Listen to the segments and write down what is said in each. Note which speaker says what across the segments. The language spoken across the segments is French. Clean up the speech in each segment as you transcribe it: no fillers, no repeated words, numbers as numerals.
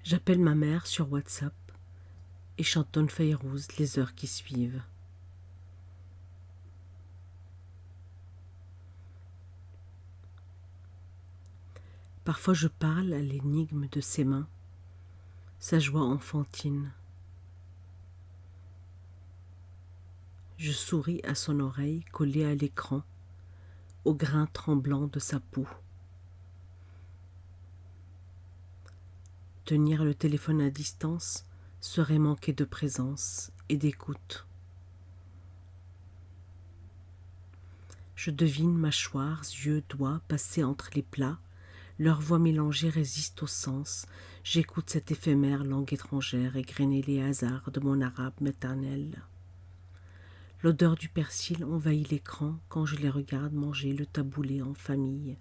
Speaker 1: J'appelle ma mère sur WhatsApp et chantonne Fayrouz les heures qui suivent. Parfois je parle à l'énigme de ses mains, sa joie enfantine. Je souris à son oreille collée à l'écran, au grain tremblant de sa peau. Tenir le téléphone à distance serait manquer de présence et d'écoute. Je devine mâchoires, yeux, doigts passés entre les plats. Leur voix mélangée résiste au sens. J'écoute cette éphémère langue étrangère égrener les hasards de mon arabe maternel. L'odeur du persil envahit l'écran quand je les regarde manger le taboulé en famille.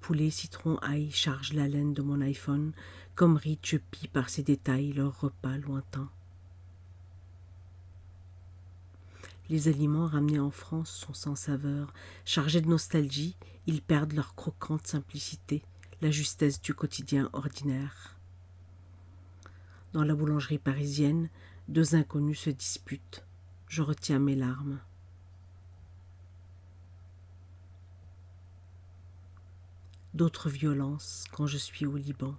Speaker 1: Poulet, citron, ail charge la laine de mon iPhone. Comme rite, je pille par ces détails leur repas lointain. Les aliments ramenés en France sont sans saveur. Chargés de nostalgie, ils perdent leur croquante simplicité, la justesse du quotidien ordinaire. Dans la boulangerie parisienne, deux inconnus se disputent. Je retiens mes larmes. D'autres violences quand je suis au Liban.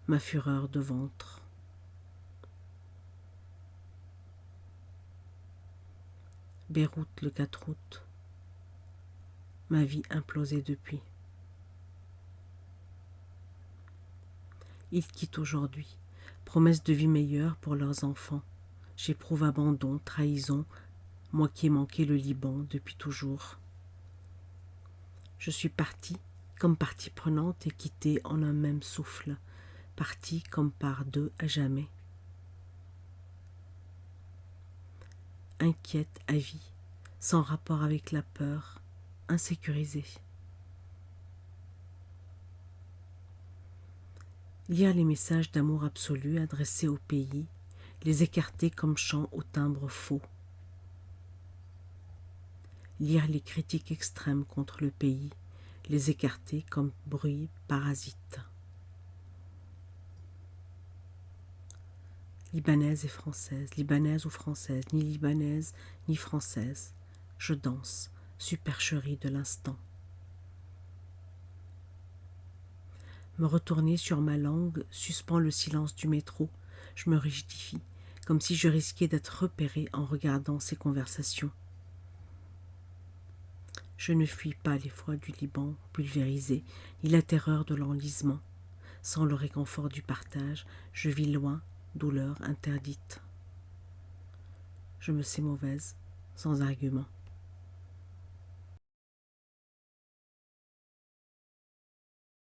Speaker 1: Ma fureur de ventre. Beyrouth le 4 août. Ma vie implosée depuis. Ils quittent aujourd'hui. Promesse de vie meilleure pour leurs enfants. J'éprouve abandon, trahison, moi qui ai manqué le Liban depuis toujours. Je suis partie comme partie prenante et quittée en un même souffle, partie comme par deux à jamais. Inquiète à vie, sans rapport avec la peur, insécurisée. Lire les messages d'amour absolu adressés au pays, les écarter comme chants au timbre faux. Lire les critiques extrêmes contre le pays, les écarter comme bruit parasite. Libanaise et française, libanaise ou française, ni libanaise ni française, je danse, supercherie de l'instant. Me retourner sur ma langue suspend le silence du métro, je me rigidifie, comme si je risquais d'être repérée en regardant ces conversations. Je ne fuis pas l'effroi du Liban pulvérisé, ni la terreur de l'enlisement. Sans le réconfort du partage, je vis loin, douleur interdite. Je me sais mauvaise, sans argument.